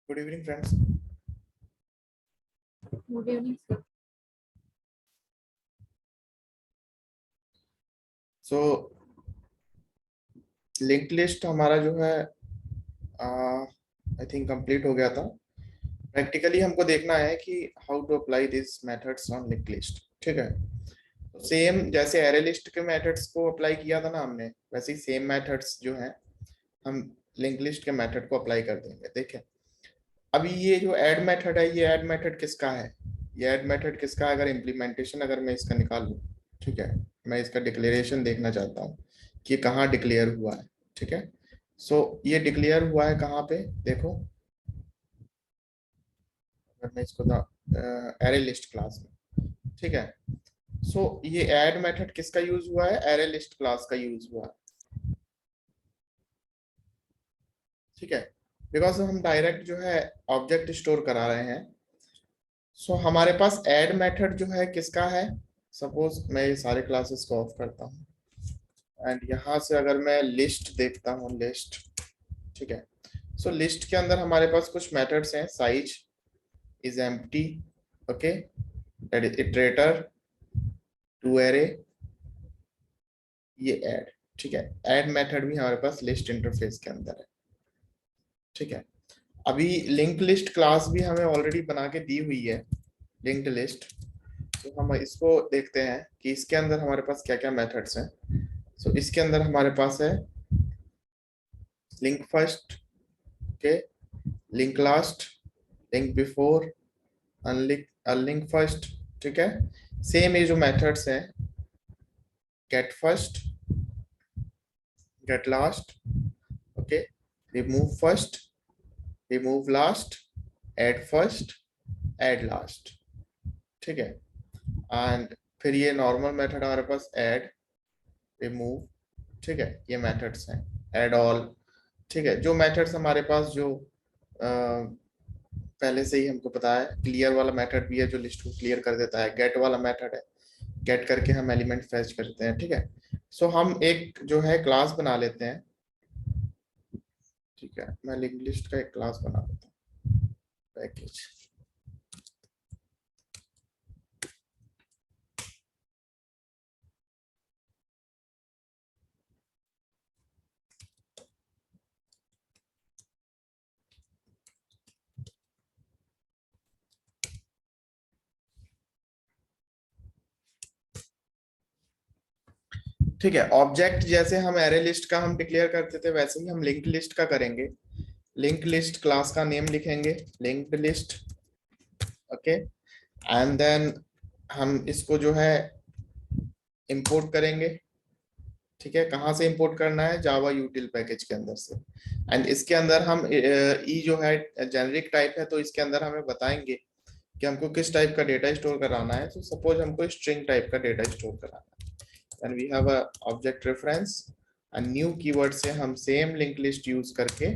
Good evening, friends. Good evening, sir. So link list हमारा जो है आई थिंक कंप्लीट हो गया था। प्रैक्टिकली हमको देखना है कि how to apply this methods on link list. ठीक है, तो सेम जैसे एरे लिस्ट के मेथड्स को अप्लाई किया था ना हमने, वैसे ही सेम मेथड्स जो है हम लिंक लिस्ट के मेथड को अप्लाई कर देंगे। देखें, अभी ये जो ऐड मेथड है, ये ऐड मेथड किसका है? ये ऐड मेथड किसका है? अगर इम्प्लीमेंटेशन अगर मैं इसका निकाल लूँ, ठीक है, मैं इसका डिक्लेरेशन देखना चाहता हूँ कि कहाँ डिक्लेयर हुआ है। ठीक है, सो ये डिक्लेयर हुआ है कहाँ पे? देखो, अगर मैं इसको एरे लिस्ट क्लास में, ठीक है, सो ये ऐड मेथड किसका यूज हुआ है? एरे लिस्ट क्लास का यूज हुआ है। ठीक है, बिकॉज हम डायरेक्ट जो है ऑब्जेक्ट स्टोर करा रहे हैं। सो हमारे पास ऐड मेथड जो है किसका है? सपोज मैं ये सारे क्लासेस को ऑफ करता हूँ एंड यहाँ से अगर मैं लिस्ट देखता हूँ, लिस्ट, ठीक है, सो लिस्ट के अंदर हमारे पास कुछ मेथड्स हैं। Size is empty, okay, iterator, to array, ये ऐड। ठीक है, ऐड मेथड भी हमारे पास लिस्ट इंटरफेस के अंदर है। ठीक है, अभी लिंक लिस्ट क्लास भी हमें ऑलरेडी बना के दी हुई है, लिंक्ड लिस्ट। तो हम इसको देखते हैं कि इसके अंदर हमारे पास क्या क्या मेथड्स हैं। सो इसके अंदर हमारे पास है link first, okay, link last, link before, unlink first. ठीक है, सेम ये जो मेथड्स हैं, get first, get last, okay, remove first, remove last, add first, add last. ठीक है, एंड फिर ये नॉर्मल मेथड हमारे पास ऐड, रिमूव। ठीक है, ये मेथड्स हैं, ऐड ऑल। ठीक है, जो मेथड्स हमारे पास जो पहले से ही हमको पता है, क्लियर वाला मेथड भी है जो लिस्ट को क्लियर कर देता है, गेट वाला मेथड है, गेट करके हम एलिमेंट फेच करते हैं। ठीक है, सो हम एक जो है क्लास बना लेते हैं। ठीक है, मैं लिंक लिस्ट का एक क्लास बना लेता हूँ, पैकेज। ठीक है, ऑब्जेक्ट जैसे हम एरे लिस्ट का हम डिक्लेयर करते थे, वैसे ही हम लिंक लिस्ट का करेंगे। लिंक लिस्ट क्लास का नेम लिखेंगे linked list, okay, and then हम इसको जो है इंपोर्ट करेंगे। ठीक है, कहाँ से इंपोर्ट करना है? जावा यूटिल पैकेज के अंदर से। एंड इसके अंदर हम ई जो है जेनरिक टाइप है, तो इसके अंदर हमें बताएंगे कि हमको किस टाइप का डेटा स्टोर कराना है। तो सपोज हमको स्ट्रिंग टाइप का डेटा स्टोर कराना है, and we have a object reference, and new keyword से हम सेम लिंक लिस्ट यूज करके,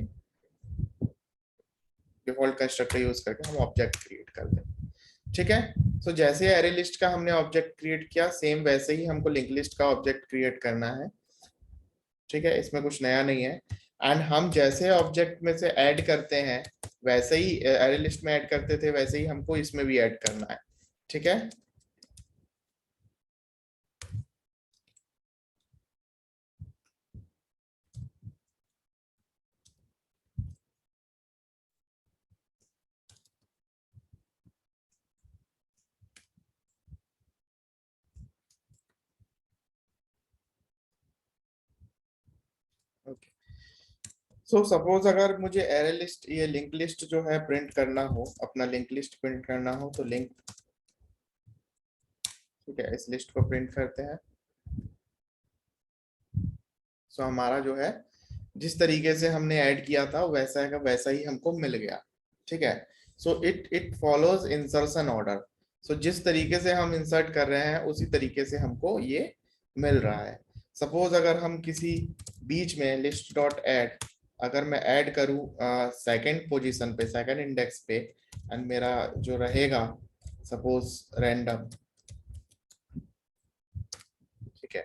डिफॉल्ट कंस्ट्रक्टर यूज करके हम ऑब्जेक्ट क्रिएट कर दें। ठीक है, तो जैसे एरे लिस्ट का हमने ऑब्जेक्ट क्रिएट किया, सेम वैसे ही हमको लिंक लिस्ट का ऑब्जेक्ट क्रिएट करना है। ठीक है, इसमें कुछ नया नहीं है। एंड हम जैसे ऑब्जेक्ट में से ऐड करते हैं, वैसे ही एरे लिस्ट में ऐड करते थे, वैसे ही हमको इसमें भी ऐड करना है। ठीक है, ओके। सो सपोज अगर मुझे एरे लिस्ट, ये लिंक लिस्ट जो है प्रिंट करना हो, अपना लिंक लिस्ट प्रिंट करना हो, तो लिंक, ठीक है, इस लिस्ट को प्रिंट करते हैं। सो हमारा जो है जिस तरीके से हमने ऐड किया था वैसा का वैसा ही हमको मिल गया। ठीक है, so it it follows insertion order. So जिस तरीके से हम इंसर्ट कर रहे हैं उसी तरीके से हमको ये मिल रहा है। सपोज अगर हम किसी बीच में लिस्ट डॉट ऐड, अगर मैं ऐड करूं सेकंड पोजीशन पे, सेकंड इंडेक्स पे, एंड मेरा जो रहेगा सपोज रैंडम, ठीक है,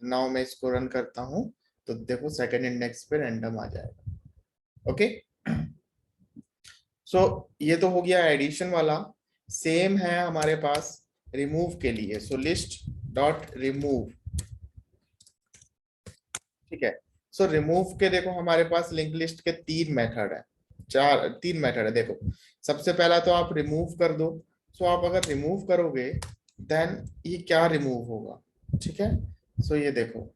नाउ मैं इसको रन करता हूं, तो देखो सेकंड इंडेक्स पे रैंडम आ जाएगा। ओके, सो ये तो हो गया एडिशन वाला। सेम है हमारे पास रिमूव के लिए। सो लिस्ट डॉट रिमूव, ठीक है। सो रिमूव के देखो हमारे पास लिंक लिस्ट के तीन मेथड है, तीन मेथड है देखो। सबसे पहला तो आप रिमूव कर दो। सो आप अगर रिमूव करोगे देन ये क्या रिमूव होगा, ठीक है। सो ये देखो,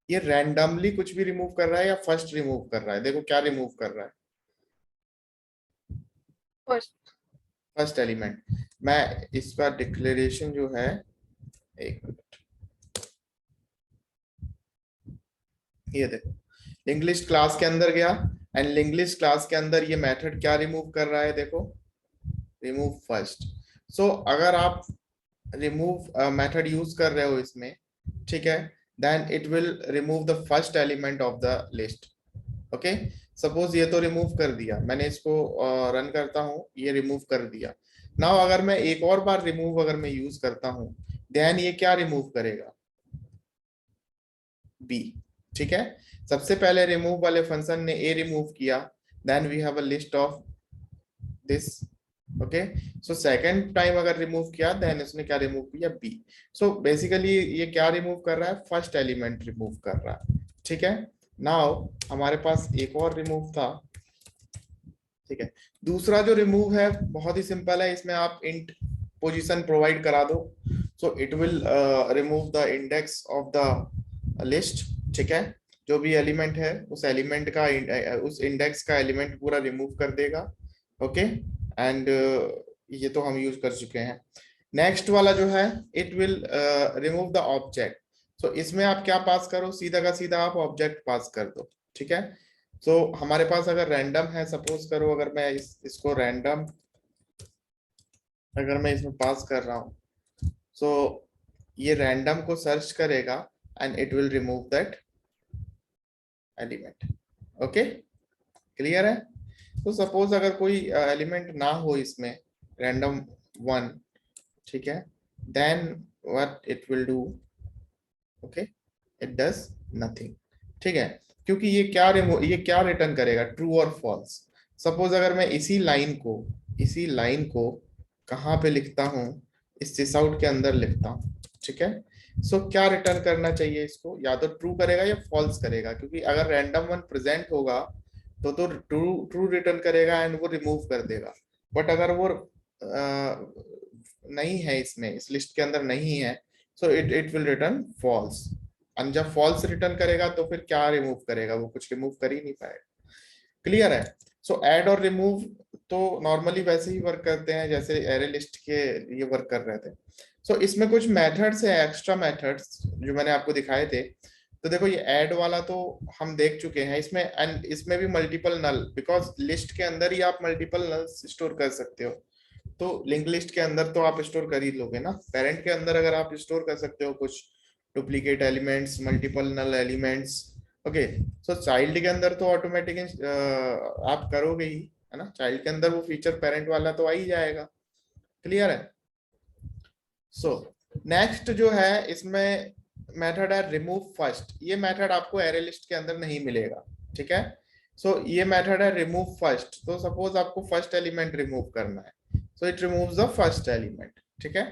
ये रैंडमली कुछ भी रिमूव कर रहा है या फर्स्ट रिमूव कर रहा है, देखो क्या रिमूव कर रहा है, फर्स्ट। First element. मैं इसका डिक्लेरेशन जो है, एक मिनट, ये देखो लिंक लिस्ट क्लास के अंदर गया एंड लिंक लिस्ट क्लास के अंदर ये मेथड क्या रिमूव कर रहा है, देखो रिमूव फर्स्ट। सो अगर आप रिमूव मेथड यूज कर रहे हो इसमें, ठीक है, then it will remove the first element of the list. Okay, suppose ये तो रिमूव कर दिया मैंने, इसको रन करता हूँ, ये रिमूव कर दिया। नाउ अगर मैं एक और बार रिमूव अगर मैं यूज करता हूँ, देन ये क्या रिमूव करेगा, बी, ठीक है। सबसे पहले रिमूव वाले फंक्शन ने ए रिमूव किया, then we have a list of this. Okay, so second time अगर रिमूव किया देन इसने क्या रिमूव किया, बी। सो बेसिकली ये क्या रिमूव कर रहा है, फर्स्ट एलिमेंट रिमूव कर रहा है, ठीक है। नाउ हमारे पास एक और रिमूव था, ठीक है। दूसरा जो रिमूव है बहुत ही सिंपल है, इसमें आप इंट पोजीशन प्रोवाइड करा दो, सो it will remove the index of the list, ठीक है। जो भी एलिमेंट है उस एलिमेंट का उस इंडेक्स का एलिमेंट पूरा रिमूव कर देगा। ओके, एंड ये तो हम यूज कर चुके हैं। नेक्स्ट वाला जो है, it will remove the object. So इसमें आप क्या पास करो, सीधा का सीधा आप ऑब्जेक्ट पास कर दो, ठीक है। सो हमारे पास अगर रैंडम है, सपोज करो अगर मैं इसको रैंडम अगर मैं इसमें पास कर रहा हूँ, सो ये रैंडम को सर्च करेगा and it will remove that element. Okay, clear है। तो सपोज अगर कोई एलिमेंट ना हो इसमें, रैंडम वन, ठीक है, then what it will do, okay, it does nothing, ठीक है। क्योंकि ये क्या रिटर्न करेगा, ट्रू और फॉल्स। सपोज अगर मैं इसी लाइन को कहाँ पे लिखता हूँ, इस सिस आउट के अंदर लिखता हूँ, ठीक है। सो क्या रिटर्न करना चाहिए इसको, या तो ट्रू करेगा या फॉल्स करेगा, क्योंकि अगर रैंडम वन प्रेजेंट होगा तो ट्रू ट्रू रिटर्न करेगा एंड वो रिमूव कर देगा। बट अगर वो नहीं है, इसमें इस लिस्ट के अंदर नहीं है, so it will return false. And जब फॉल्स रिटर्न करेगा तो फिर क्या रिमूव करेगा, वो कुछ रिमूव कर ही नहीं पाएगा। क्लियर है। सो ऐड और रिमूव तो नॉर्मली वैसे ही वर्क करते हैं जैसे एरे लिस्ट के ये वर्क कर रहे थे। सो इसमें कुछ मेथड्स है, एक्स्ट्रा मेथड्स जो मैंने आपको दिखाए थे। तो देखो ये ऐड वाला तो हम देख चुके हैं इसमें, एंड इसमें भी मल्टीपल नल, बिकॉज लिस्ट के अंदर ही आप मल्टीपल नल स्टोर कर सकते हो। तो लिंक लिस्ट के अंदर तो आप स्टोर कर ही लोगे ना, पेरेंट के अंदर अगर आप स्टोर कर सकते हो कुछ डुप्लीकेट एलिमेंट्स, मल्टीपल नल एलिमेंट्स। ओके, सो चाइल्ड के अंदर तो ऑटोमेटिक आप करोगे ही, है ना। चाइल्ड के अंदर वो फीचर पेरेंट वाला तो आ ही जाएगा। क्लियर है। सो नेक्स्ट जो है इसमें मेथड है रिमूव फर्स्ट। ये मेथड आपको एरे लिस्ट के अंदर नहीं मिलेगा, ठीक है। सो ये मेथड है रिमूव फर्स्ट। तो सपोज आपको फर्स्ट एलिमेंट रिमूव करना है, so it removes the first element, ठीक है।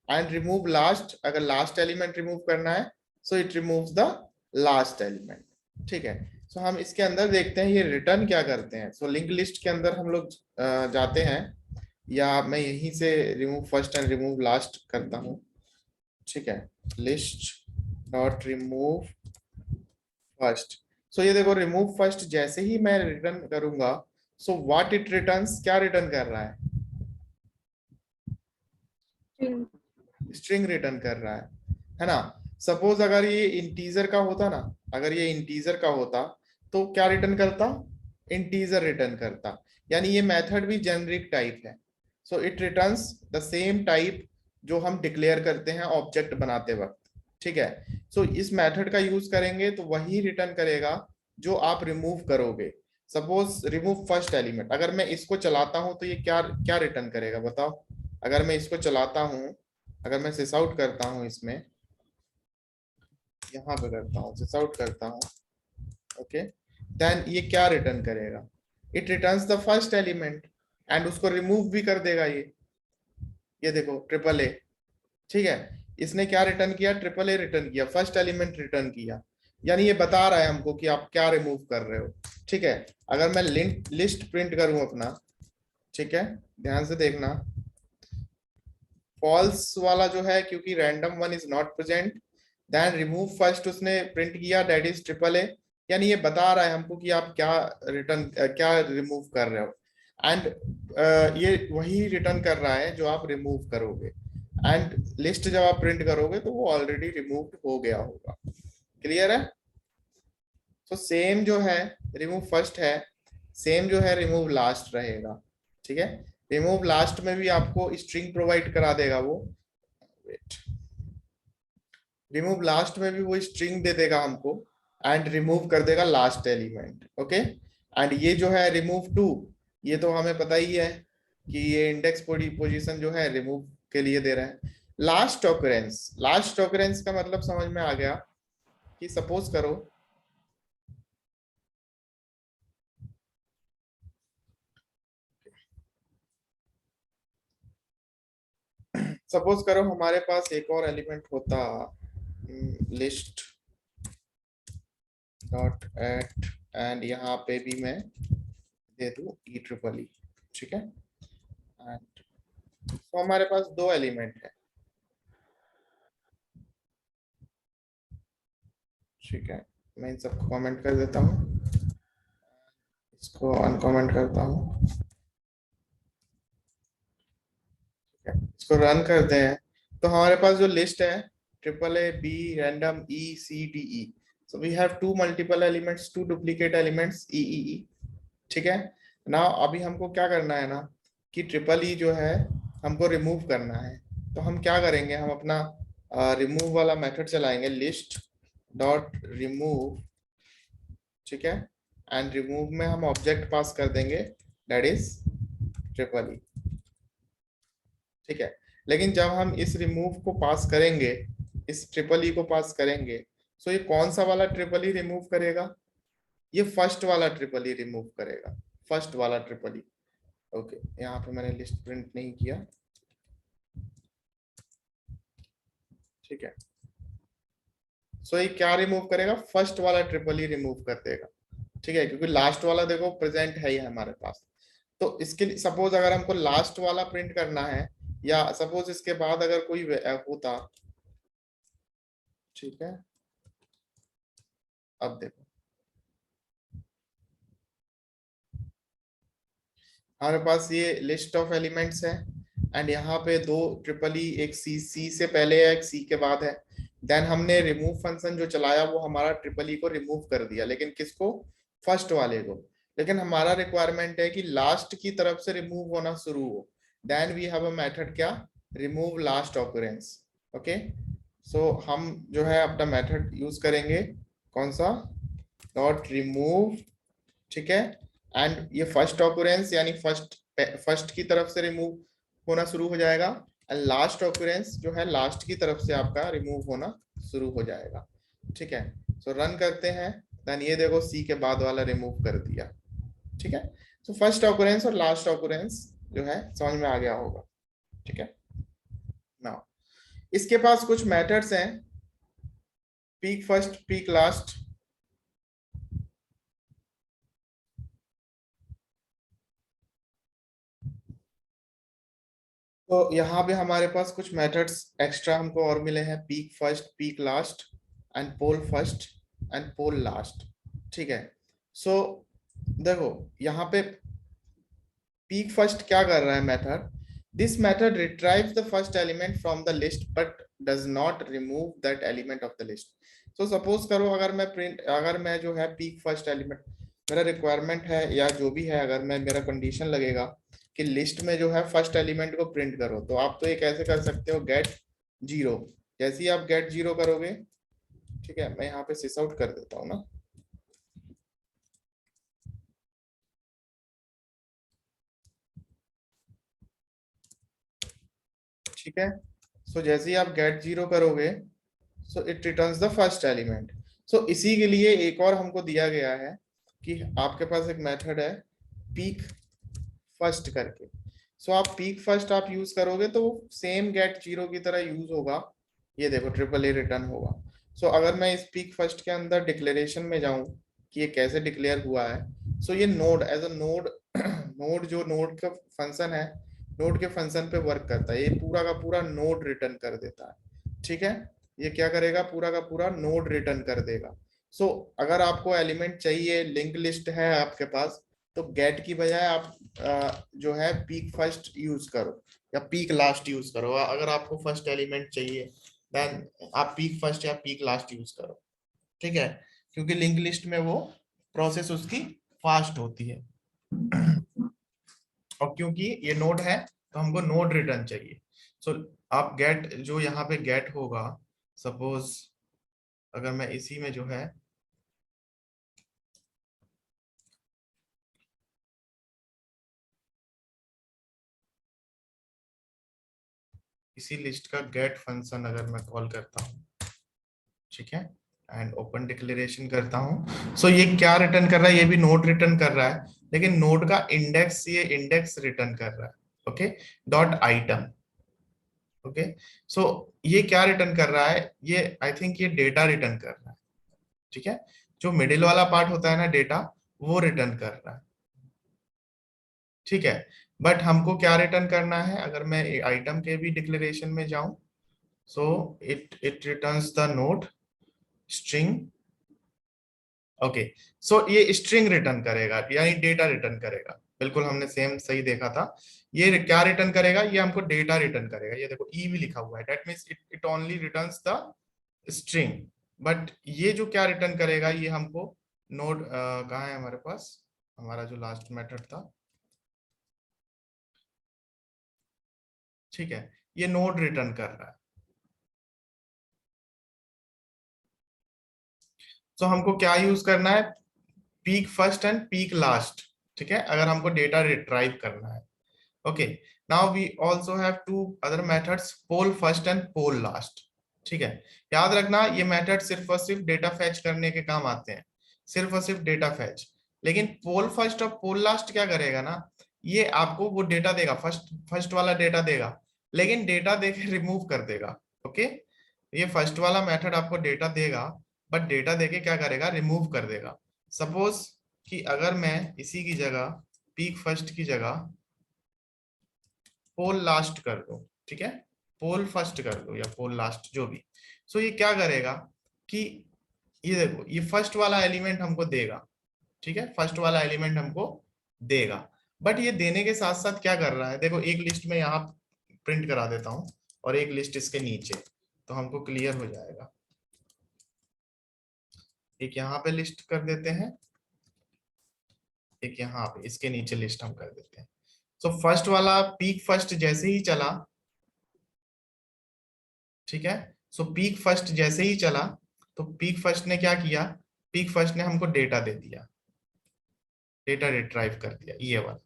एंड रिमूव लास्ट, अगर लास्ट एलिमेंट रिमूव करना है, so it removes the last element, ठीक है। सो हम इसके अंदर देखते हैं ये रिटर्न क्या करते हैं। सो लिंक लिस्ट के अंदर हम लोग जाते हैं, या मैं यहीं से remove first and remove last करता हूँ, ठीक है। List dot remove first. So ये देखो रिमूव फर्स्ट जैसे ही मैं रिटर्न करूंगा, सो व्हाट इट रिटर्न्स, क्या रिटर्न कर रहा है, स्ट्रिंग रिटर्न कर रहा है ना। सपोज अगर ये इंटीजर का होता ना, अगर ये इंटीजर का होता तो क्या रिटर्न करता, इंटीजर रिटर्न करता। यानी ये मेथड भी जेनरिक टाइप है। So it returns the same type जो हम डिक्लेयर करते हैं ऑब्जेक्ट बनाते वक्त, ठीक है। सो इस मेथड का यूज करेंगे तो वही रिटर्न करेगा जो आप रिमूव करोगे। सपोज रिमूव फर्स्ट एलिमेंट, अगर मैं इसको चलाता हूं तो ये क्या क्या रिटर्न करेगा बताओ। अगर मैं इसको चलाता हूं, अगर मैं सिस आउट करता हूं इसमें, यहाँ पे करता हूँ सिस आउट करता हूँ, ओके, देन ये क्या रिटर्न करेगा, it returns the first element and उसको रिमूव भी कर देगा ये देखो ट्रिपल ए। ठीक है, इसने क्या रिटर्न किया, ट्रिपल ए रिटर्न किया, फर्स्ट एलिमेंट रिटर्न किया। यानी ये बता रहा है हमको कि आप क्या रिमूव कर रहे हो। ठीक है, अगर मैं लिस्ट प्रिंट करूं अपना, ठीक है, ध्यान से देखना, फॉल्स वाला जो है, क्योंकि random one is not present, then remove first उसने प्रिंट किया, दैट इज ट्रिपल ए। यानी ये बता रहा है हमको कि आप क्या रिटर्न क्या रिमूव कर रहे हो, एंड ये वही रिटर्न कर रहा है जो आप रिमूव करोगे। एंड लिस्ट जब आप प्रिंट करोगे तो वो ऑलरेडी रिमूव हो गया होगा। क्लियर है? तो सेम जो है रिमूव फर्स्ट है, सेम जो है रिमूव लास्ट रहेगा। ठीक है, रिमूव लास्ट में भी आपको स्ट्रिंग प्रोवाइड करा देगा वो, वेट, रिमूव लास्ट में भी वो स्ट्रिंग दे देगा हमको एंड रिमूव कर देगा लास्ट एलिमेंट। ओके, एंड ये जो है रिमूव टू, ये तो हमें पता ही है कि ये इंडेक्स पोजीशन जो है रिमूव के लिए दे रहा है। लास्ट ऑकरेंस, लास्ट ऑकरेंस का मतलब समझ में आ गया कि सपोज करो, सपोज करो हमारे पास एक और एलिमेंट होता, लिस्ट डॉट एट, एंड यहाँ पे भी मैं दे दूं ई ट्रिपल ई। ठीक है, एंड तो हमारे पास दो एलिमेंट है। ठीक है, मैं इन सबको कमेंट कर देता हूँ, इसको अनकमेंट करता हूँ। ठीक है, इसको रन करते हैं, तो हमारे पास जो लिस्ट है triple A B random E C D E, so we have two multiple elements, two duplicate elements E E E. ठीक है ना, अभी हमको क्या करना है ना कि ट्रिपल ई जो है हमको रिमूव करना है। तो हम क्या करेंगे, हम अपना रिमूव वाला मेथड चलाएंगे, लिस्ट डॉट रिमूव। ठीक है, एंड रिमूव में हम ऑब्जेक्ट पास कर देंगे, दैट इज ट्रिपल ई। ठीक है, लेकिन जब हम इस रिमूव को पास करेंगे, इस ट्रिपल ई को पास करेंगे, सो ये कौन सा वाला ट्रिपल ई रिमूव करेगा, ये फर्स्ट वाला ट्रिपल ई रिमूव करेगा, फर्स्ट वाला ट्रिपल ई। ओके, यहाँ पे मैंने लिस्ट प्रिंट नहीं किया। ठीक है, सो ये क्या रिमूव करेगा, फर्स्ट वाला ट्रिपल ई रिमूव कर देगा। ठीक है, क्योंकि लास्ट वाला देखो प्रेजेंट है ही हमारे पास। तो इसके लिए सपोज अगर हमको लास्ट वाला प्रिंट करना है, या सपोज इसके बाद अगर कोई होता, ठीक है, अब देखो हमारे पास ये लिस्ट ऑफ एलिमेंट्स है, एंड यहाँ पे दो ट्रिपल ई, एक सी, सी से पहले है, एक सी के बाद है। देन हमने रिमूव फंक्शन जो चलाया वो हमारा ट्रिपल ई को रिमूव कर दिया, लेकिन किसको, फर्स्ट वाले को। लेकिन हमारा रिक्वायरमेंट है कि लास्ट की तरफ से रिमूव होना शुरू हो, then we have a method क्या, remove last occurrence. Okay, so हम जो है अपना मेथड यूज करेंगे, कौन सा, डॉट रिमूव। ठीक है, एंड ये फर्स्ट ऑकरेंस यानी फर्स्ट की तरफ से रिमूव होना शुरू हो जाएगा, एंड लास्ट ऑकरेंस जो है लास्ट की तरफ से आपका रिमूव होना शुरू हो जाएगा। ठीक है, सो रन करते हैं, देन ये देखो सी के बाद वाला रिमूव कर दिया। ठीक है, सो फर्स्ट ऑकरेंस और लास्ट ऑकरेंस जो है समझ में आ गया होगा। ठीक है, नाउ इसके पास कुछ मेथड्स हैं, पीक फर्स्ट पीक लास्ट। तो यहाँ पे हमारे पास कुछ मेथड्स एक्स्ट्रा हमको और मिले हैं, peek first peek last and poll first and poll last. ठीक है, सो देखो यहाँ पे पीक फर्स्ट क्या कर रहा है method, this method रिट्राइव्स the first element from the list but does not remove that element of the list. So suppose करो अगर मैं जो है पीक फर्स्ट एलिमेंट, मेरा रिक्वायरमेंट है या जो भी है, अगर मैं मेरा कंडीशन लगेगा कि लिस्ट में जो है फर्स्ट एलिमेंट को प्रिंट करो, तो आप तो ये कैसे कर सकते हो, गेट जीरो। जैसे ही आप गेट जीरो करोगे, ठीक है, मैं यहाँ पे सिस आउट कर देता हूँ ना। ठीक है, सो जैसे ही आप गेट जीरो करोगे, so it returns the first element. So इसी के लिए एक और हमको दिया गया है कि आपके पास एक मेथड है पीक फर्स्ट करके। सो आप पीक फर्स्ट आप यूज करोगे तो सेम गेट जीरो की तरह यूज होगा। ये देखो ट्रिपल ए रिटर्न होगा। सो अगर मैं इस पीक फर्स्ट के अंदर डिक्लेरेशन में जाऊं कि ये कैसे डिक्लेयर हुआ है, सो ये node as a node node जो नोड का फंक्शन है, नोड के फंक्शन पे वर्क करता है। ये पूरा का पूरा नोड रिटर्न कर देता है। ठीक है, ये क्या करेगा, पूरा का पूरा नोड रिटर्न कर देगा। सो अगर आपको एलिमेंट चाहिए, लिंक लिस्ट है आपके पास, तो गेट की बजाय आप जो है पीक फर्स्ट यूज करो या पीक लास्ट यूज करो। अगर आपको फर्स्ट एलिमेंट चाहिए देन आप पीक फर्स्ट या पीक लास्ट यूज करो। ठीक है, क्योंकि लिंक लिस्ट में वो प्रोसेस उसकी फास्ट होती है। और क्योंकि ये नोड है तो हमको नोड रिटर्न चाहिए। सो आप गेट जो यहाँ पे गेट होगा, सपोज अगर मैं इसी में जो है इसी लिस्ट का गेट फंक्शन अगर मैं कॉल करता हूँ, ठीक है, एंड ओपन डिक्लेरेशन करता हूँ, सो ये क्या रिटर्न कर रहा है, ये भी नोड रिटर्न कर रहा है, लेकिन नोड का इंडेक्स, ये इंडेक्स रिटर्न कर रहा है। Okay, dot item. Okay, so ये क्या रिटर्न कर रहा है, ये आई थिंक ये डेटा रिटर्न कर रहा है। ठीक है, जो मिडिल वाला पार्ट होता है ना डेटा, वो रिटर्न कर रहा है। ठीक है, बट हमको क्या रिटर्न करना है, अगर मैं आइटम के भी डिक्लेरेशन में जाऊं, so it returns the node string. Okay, so ये स्ट्रिंग रिटर्न करेगा यानी डेटा रिटर्न करेगा। बिल्कुल हमने सेम सही देखा था। ये क्या रिटर्न करेगा, ये हमको डेटा रिटर्न करेगा। ये देखो ई भी लिखा हुआ है, that means it only returns the string. But ये जो क्या रिटर्न करेगा, ये हमको नोड कहाँ है हमारे पास, हमारा जो लास्ट मेथड था, ठीक है, ये नोड रिटर्न कर रहा है। तो हमको क्या यूज करना है, peek first and peek last. ठीक है, अगर हमको डेटा रिट्राइव करना है। Okay, now we also have two other methods, poll first and poll last. ठीक है, याद रखना ये मेथड सिर्फ और सिर्फ डेटा फैच करने के काम आते हैं, सिर्फ और सिर्फ डेटा फैच। लेकिन पोल फर्स्ट और पोल लास्ट क्या करेगा ना, ये आपको वो डेटा देगा, फर्स्ट फर्स्ट वाला डेटा देगा, लेकिन डेटा देके रिमूव कर देगा। ओके, ये फर्स्ट वाला मेथड आपको डेटा देगा, बट डेटा देके क्या करेगा, रिमूव कर देगा। सपोज कि अगर मैं इसी की जगह पीक फर्स्ट की जगह पोल लास्ट कर दो, ठीक है, पोल फर्स्ट कर दो या पोल लास्ट जो भी, सो ये क्या करेगा कि ये देखो ये फर्स्ट वाला एलिमेंट हमको देगा। ठीक है, फर्स्ट वाला एलिमेंट हमको देगा, बट ये देने के साथ साथ क्या कर रहा है, देखो एक लिस्ट में यहाँ प्रिंट करा देता हूँ और एक लिस्ट इसके नीचे, तो हमको क्लियर हो जाएगा। एक यहाँ पे लिस्ट कर देते हैं, एक यहाँ पे इसके नीचे लिस्ट हम कर देते हैं। सो फर्स्ट वाला पीक फर्स्ट जैसे ही चला, ठीक है, सो पीक फर्स्ट जैसे ही चला, तो पीक फर्स्ट ने क्या किया, पीक फर्स्ट ने हमको डेटा दे दिया, डेटा रिट्राइव कर दिया ये वाला।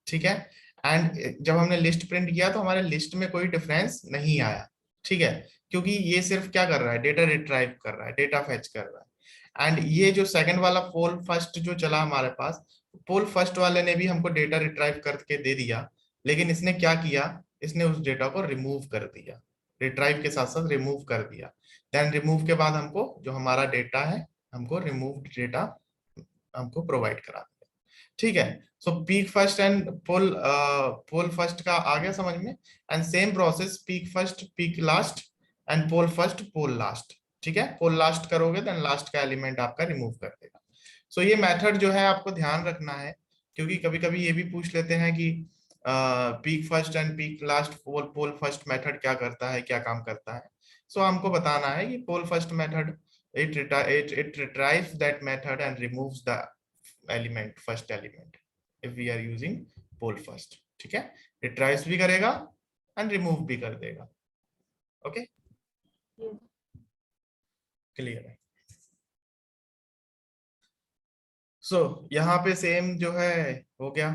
ठीक है, एंड जब हमने लिस्ट प्रिंट किया तो हमारे लिस्ट में कोई डिफरेंस नहीं आया। ठीक है, क्योंकि ये सिर्फ क्या कर रहा है, डेटा रिट्राइव कर रहा है, डेटा फेच कर रहा है। एंड ये जो सेकंड वाला पोल फर्स्ट जो चला हमारे पास, पोल फर्स्ट वाले ने भी हमको डेटा रिट्राइव करके दे दिया, लेकिन इसने क्या किया, इसने उस डेटा को रिमूव कर दिया, रिट्राइव के साथ साथ रिमूव कर दिया। देन रिमूव के बाद हमको जो हमारा डेटा है, हमको रिमूव डेटा हमको प्रोवाइड करा दिया। ठीक है, so peek first and poll poll first का आ गया समझ में, and same process peek first peek last and poll first poll last. ठीक है, पोल लास्ट करोगे देन लास्ट का एलिमेंट आपका रिमूव कर देगा। सो ये मेथड जो है आपको ध्यान रखना है, क्योंकि कभी कभी ये भी पूछ लेते हैं कि peek first and peek last poll poll first method क्या करता है, क्या काम करता है। सो हमको बताना है कि poll first method it retrieves that method and removes the element, first element, if we are using poll first। ठीक है, retrieves भी करेगा and remove भी कर देगा। ओके, क्लियर है। सो यहाँ पे सेम जो है हो गया।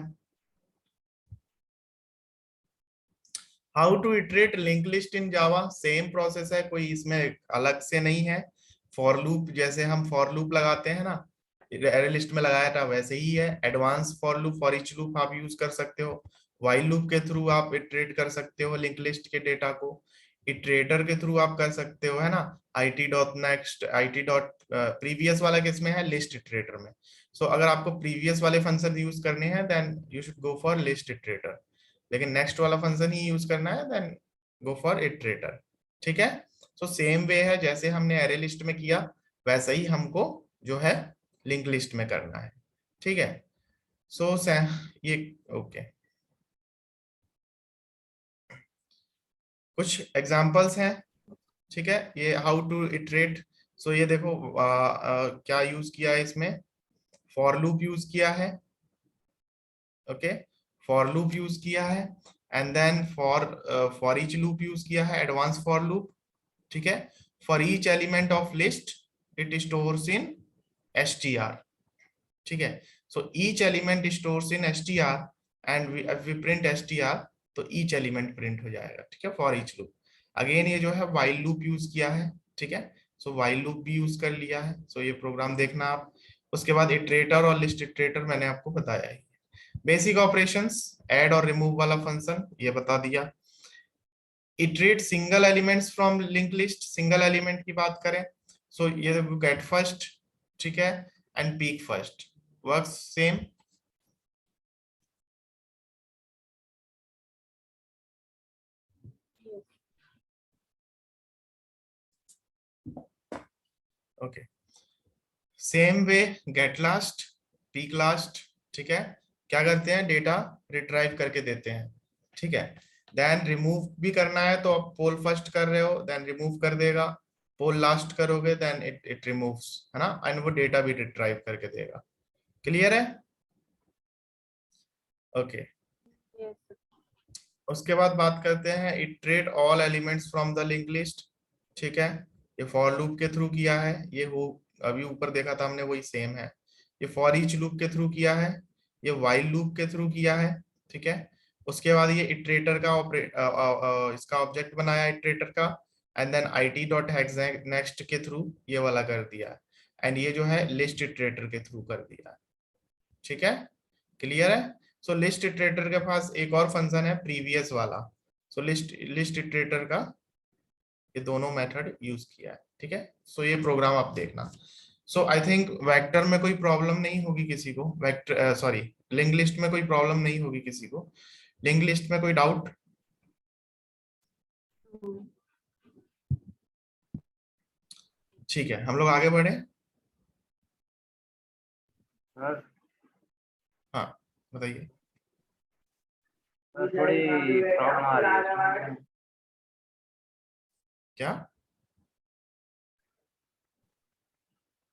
How to iterate link list in Java, same process है, कोई इसमें अलग से नहीं है। फॉर लूप, जैसे हम फॉर लूप लगाते हैं ना, एरे लिस्ट में लगाया था वैसे ही है। Advance for loop, for each loop आप यूज कर सकते हो। व्हाइल लूप के थ्रू आप इटरेट कर सकते हो लिंक लिस्ट के डेटा को। इटरेटर के थ्रू आप कर सकते हो, है ना, IT dot next, IT dot previous वाला किसमें है, लिस्ट इटरेटर में। सो अगर आपको प्रीवियस वाले फंक्शन यूज करने हैं then you should go for list iterator, लेकिन नेक्स्ट वाला फंक्शन ही यूज करना है देन गो फॉर इटरेटर। ठीक है। सो सेम वे है जैसे हमने एरे लिस्ट में किया वैसा ही हमको जो है लिंक लिस्ट में करना है। ठीक है। सो ये ओके, कुछ एग्जांपल्स हैं। ठीक है, ये हाउ टू इटरेट। सो ये देखो क्या यूज किया है इसमें, फॉर लूप यूज किया है। ओके, फॉर लूप यूज किया है and then for each loop use किया है, एडवांस फॉर लूप। ठीक है। For each element of list it stores in str। ठीक है। So each element stores in str and we print str, तो each element print हो जाएगा। ठीक है, फॉर ईच लूप। अगेन ये जो है व्हाइल लूप यूज किया है। ठीक है। सो व्हाइल लूप भी यूज कर लिया है। सो ये प्रोग्राम देखना आप। उसके बाद इटरेटर और लिस्ट इटरेटर मैंने आपको बताया ही। बेसिक ऑपरेशंस, ऐड और रिमूव वाला फंक्शन ये बता दिया। Iterate single elements from link list, single element की बात करें सो ये गेट फर्स्ट, ठीक है, and peek first works same. Okay, same way get last, peek last. ठीक है, क्या करते हैं, डेटा रिट्राइव करके देते हैं। ठीक है। देन रिमूव भी करना है तो आप पोल फर्स्ट कर रहे हो देन रिमूव कर देगा, पोल लास्ट करोगे देन इट इट रिमूव्स, है ना, एंड वो डेटा भी रिट्राइव करके देगा। क्लियर है? ओके। उसके बाद बात करते हैं iterate all elements from the link list. ठीक है, ये फॉर लूप के थ्रू किया है, ये हो अभी ऊपर देखा था हमने वही सेम है। ये फॉर ईच लूप के थ्रू किया है, ये व्हाइल लूप के थ्रू किया है। ठीक है। उसके बाद ये इटरेटर का इसका ऑब्जेक्ट बनाया इटरेटर का, and then IT dot next के थ्रू ये वाला कर दिया, एंड ये जो है लिस्ट इटरेटर के थ्रू कर दिया। ठीक है, क्लियर है? सो लिस्ट इटरेटर के पास एक और फंक्शन है प्रीवियस वाला। सो लिस्ट लिस्ट इटरेटर का ये दोनों मेथड यूज किया है। ठीक है। सो ये प्रोग्राम आप देखना। सो आई थिंक वेक्टर में कोई प्रॉब्लम नहीं होगी किसी को, वेक्टर सॉरी लिंक लिस्ट में कोई प्रॉब्लम नहीं होगी किसी को। लिंक लिस्ट में कोई डाउट? ठीक है, हम लोग आगे बढ़े। हाँ बताइए। थोड़ी प्रॉब्लम आ रही है। क्या?